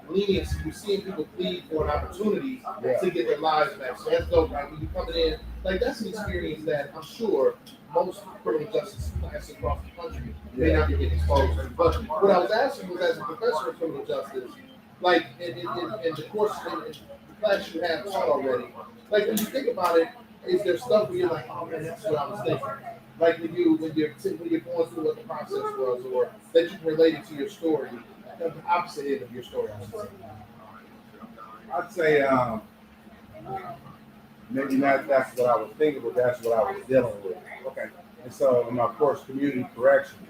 leniency. You're seeing people plead for an opportunity to get their lives back. So that's dope, right? When you coming in, like that's an experience that I'm sure most criminal justice classes across the country may not be getting exposed to. But what I was asking was, as a professor of criminal justice, like in the course in the class you have taught already, like when you think about it, is there stuff where you're like, oh man, that's what I was thinking? Like when you're going through what the process was, or that you can relate it to your story, the opposite end of your story. I'd say maybe not that's what I was thinking, but that's what I was dealing with. Okay. And so in my course, community corrections,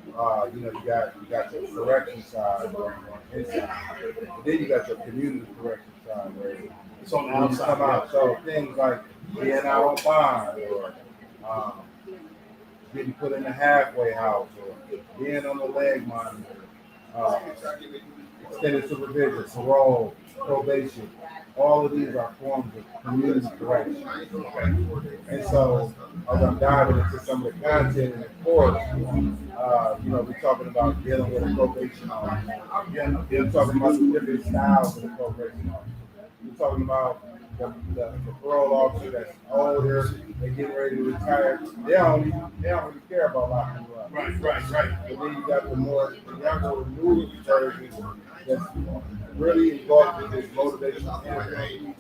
you know, you got your correction side on the inside, but then you got your community correction side where It's on the when you outside. come out. So things like being out on bond, or getting put in a halfway house, or being on the leg monitor, extended supervision, parole, probation. All of these are forms of community correction. And so, as I'm diving into some of the content in the course, you know, we're talking about dealing with a probation officer. We're talking about the different styles of the probation officer. We're talking about the parole officer that's older, they're getting ready to retire. They don't really care about locking you up. Right. But then you got the younger, newer versions that's really involved in this motivational campaign,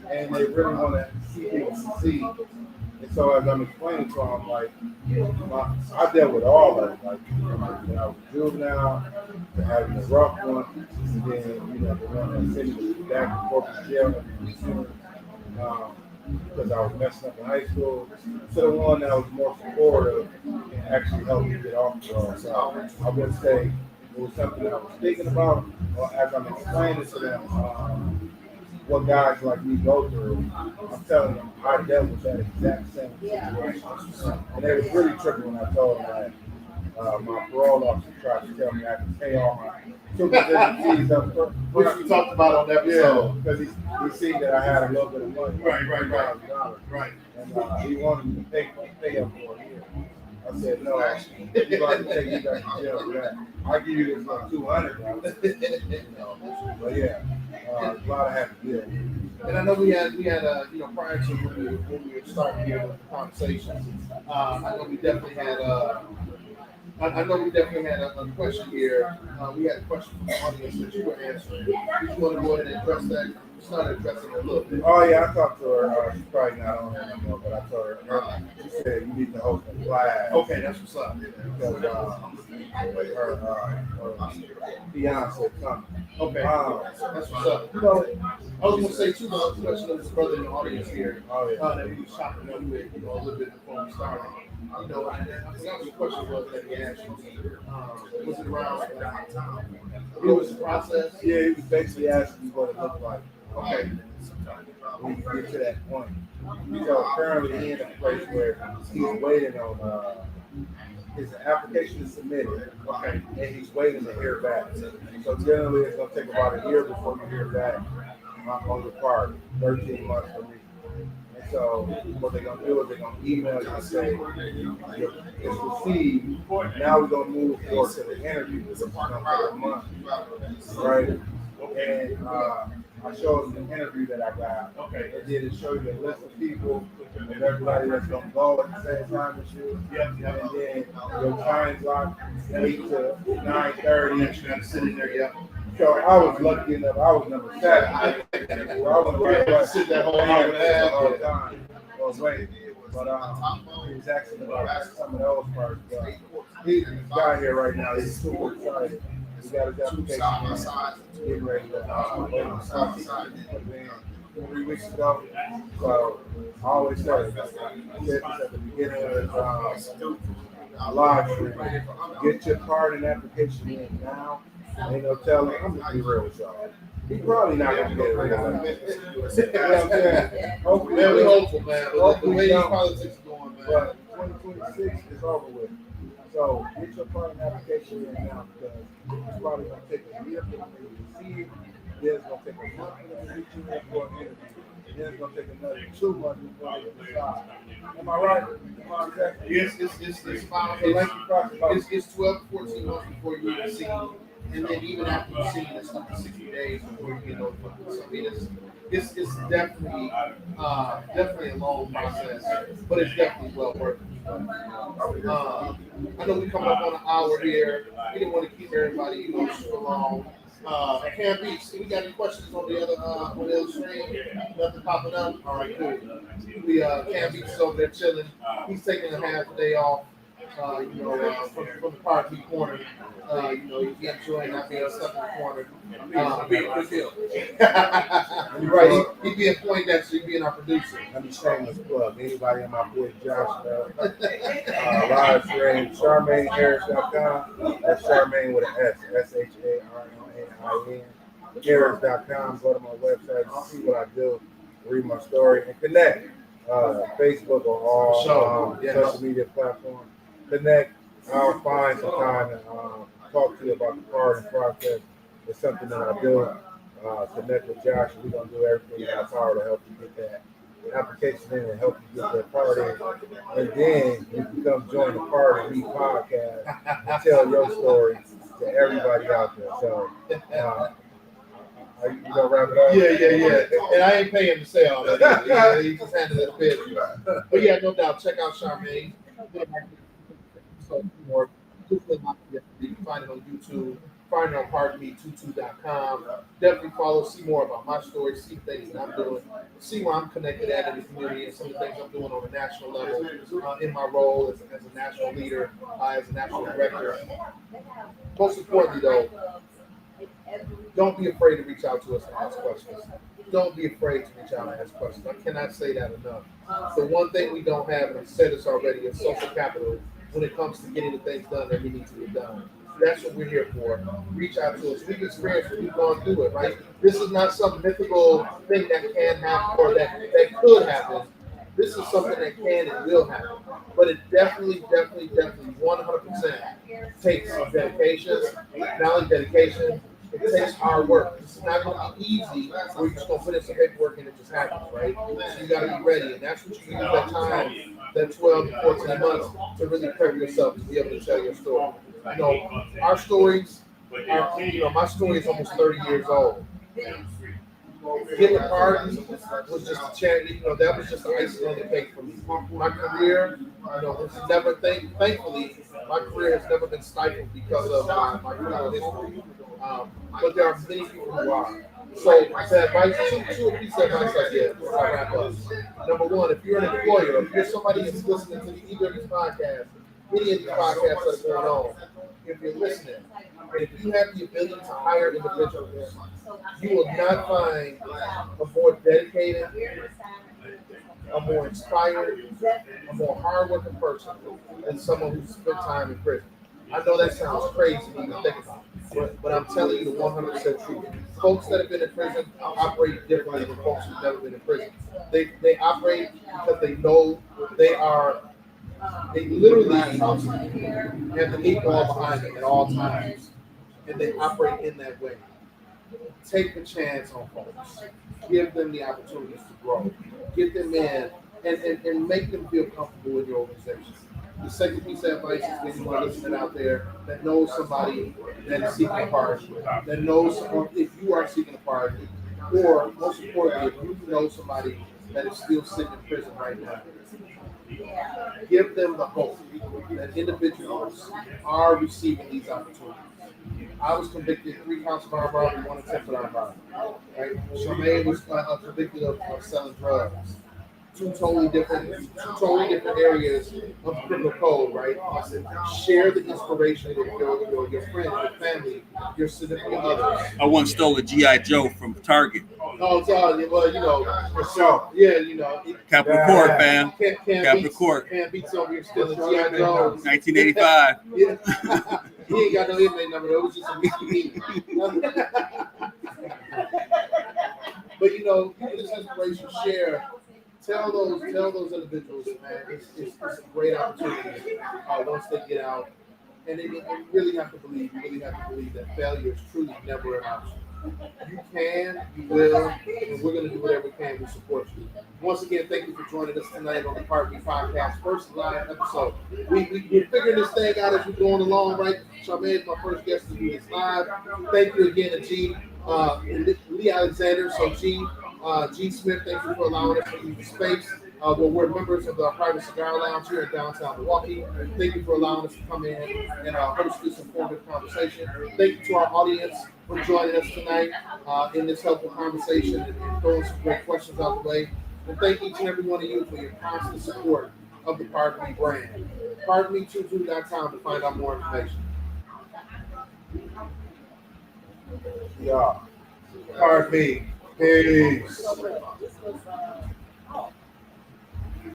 and they really want to see people succeed. And so as I'm explaining to them, like, I dealt with all of it, like when I was a juvenile, to having a rough one, and then, you know, the one that sent me back to corporate jail because I was messing up in high school, to the one that was more supportive and actually helped me get off the road. So I would say it was something that I was thinking about, or as I'm explaining to them what guys like me go through. I'm telling them I dealt with that exact same situation. And they was really tripping when I told them that my parole officer tried to tell me I could pay all my supervision fees up front. Which we talked about on that episode. Because he seen that I had a little bit of money. Right. And he wanted me to pay up for a year. I said, no, you're going to take me back to jail for that. I'll give you this like $200. You know, but yeah, a lot of happy deals. And I know we had you know, prior to when we were starting here with the conversations, I know we definitely had a question here. We had a question from the audience that you were answering. Did you want to go ahead and address that? Start addressing it a little bit. Oh yeah, I talked to her. She's probably not on there anymore, but I told her. She said you need to host a class. Okay, that's what's up. Because her fiance coming. Okay, that's what's up. You know, I was gonna say too, the question of this brother in the audience here, oh yeah. that we was chopping up with, you know, a little bit before we started. You know, I forgot what the question was that he asked you. Was it around? It was the process. Yeah, he was basically asking me what it looked like. Okay. When you get to that point. So currently he in a place where he's waiting on his application is submitted, Okay. and he's waiting to hear back. So generally, it's gonna take about a year before you hear back on your part. 13 months for me. And so what they're gonna do is they're gonna email you and say it's received. Now we're gonna move forward to the interview, which is gonna take a month, right? And I showed them the interview that I got. Okay. And then it showed you the list of people and everybody that's gonna go at the same time as you. Yep. And then your time block 8 to 9:30. You got to sit in there, yeah. So I was lucky enough. I was number 7. So I was right away. Sit that whole hour and a half. All the time. I was waiting. But he was asking about some of those parts. He's got here right now. He's super excited. He got his application in, getting ready to 3 weeks ago. So I always say, I said this at the beginning of live stream. Get your part and application in now. Ain't no telling. I'm gonna be real with y'all. He probably not gonna get it. You know what I'm saying? Hopefully, Man, we hopeful, man. But the way these don't. politics are going, man. But 2026 is over with. So get your part and application in now because it's probably gonna take a year for them to see it. Then it's gonna take a month for them to get you in for an interview. Then it's gonna take another 2 months before they decide. Am I right? Am I exactly? Yes, it's final. So like you talked about, It's 12 to 14 months before you even see, and then even after you see, it's up to 60 days before you get notified. So I mean, it's definitely definitely a long process, but it's definitely well worth it. I know we come up on an hour here. We didn't want to keep everybody super long. Cam Beats, we got any questions on the other screen? Nothing popping up. All right, cool. Cam Beats is over there chilling. He's taking a half a day off. From the party corner. He's enjoying not being stuck in the corner. Right, he'd be a point next to you being our producer. let me shameless plug. Anybody in my boy Josh, live stream, CharmaineHarris.com. That's Charmaine with an S, SHARMAIN. Harris.com. Go to my website, see what I do, read my story, and connect. Facebook or all social media platforms. Connect. I'll find some time and talk to you about the party process. It's something that I do. Connect with Josh. We're going to do everything in our power to help you get that application in and help you get that party. And then you can come join the Party Me podcast and tell your story to everybody out there. So, you going to wrap it up? Yeah. And I ain't paying to say all that. He just handed it a bit. But yeah, no doubt. Check out Charmaine. You can find it on YouTube. Find it on PardonMe22.com. Definitely follow, see more about my story, see things that I'm doing, see where I'm connected at in the community and some of the things I'm doing on a national level in my role as a national leader, as a national director. Most importantly, though, don't be afraid to reach out to us and ask questions. Don't be afraid to reach out and ask questions. I cannot say that enough. The one thing we don't have, and I've said this already, is social capital when it comes to getting the things done that we need to get done. That's what we're here for. Reach out to us. We've experienced it. We've gone through it, right? This is not some mythical thing that can happen or that could happen. This is something that can and will happen. But it definitely, 100% takes dedication, not only dedication, it takes hard work. It's not going to be easy where you're just going to put in some paperwork and it just happens, right? So you got to be ready. And that's what you use that time, that 12 to 14 months to really prep yourself to be able to tell your story. Our stories are, my story is almost 30 years old. Getting a party was just a charity, that was just the icing on the cake for me. My career, has never, thankfully, my career has never been stifled because of my criminal history. But there are many people who are. So, to advise, two pieces of advice I give before I wrap up. Number one, if you're an employer, if you're somebody that's listening to either of these podcasts, any of these podcasts that are going on, if you're listening, and if you have the ability to hire individuals, you will not find a more dedicated, a more inspired, a more hardworking person than someone who's spent time in prison. I know that sounds crazy to even think about, but I'm telling you the 100% truth. Folks that have been in prison operate differently than folks who've never been in prison. They operate because they know they are They literally have the 8 ball behind them at all times, and they operate in that way. Take a chance on folks. Give them the opportunities to grow. Get them in and make them feel comfortable in your organization. The second piece of advice is when you are listening out there that knows somebody that is seeking a partner, that knows if you are seeking a partner, or most importantly, if you know somebody that is still sitting in prison right now, give them the hope that individuals are receiving these opportunities. I was convicted of 3 counts of armed robbery, 1 attempted armed robbery. Right? Charmaine was convicted of selling drugs. Two totally different areas of the criminal code, right? I said, share the inspiration with your friends, your family, your significant others. I once stole a G.I. Joe from Target. Oh, sorry. Well, you know, For sure. yeah, you know. Capital Court, fam. Capital Court. Can't beat over here stealing G.I. Joe. 1985. Yeah. He ain't got no inmate number, though. It was just a Mickey. But, you know, this inspiration, share. Tell those individuals, man, it's a great opportunity once they get out. And you really have to believe, that failure is truly never an option. You can, you will, and we're going to do whatever we can to support you. Once again, thank you for joining us tonight on the Part B Podcast, first live episode. We're figuring this thing out as we're going along, right? Charmaine is my first guest to do this live. Thank you again to G. Lee Alexander, so G. Smith, thank you for allowing us to use the space. We're members of the Private Cigar Lounge here in downtown Milwaukee. Thank you for allowing us to come in and host this informative conversation. Thank you to our audience for joining us tonight in this helpful conversation and throwing some great questions out the way. And thank each and every one of you for your constant support of the Pardon Me brand. PardonMe22.com to find out more information. Yeah. Pardon me. Peace.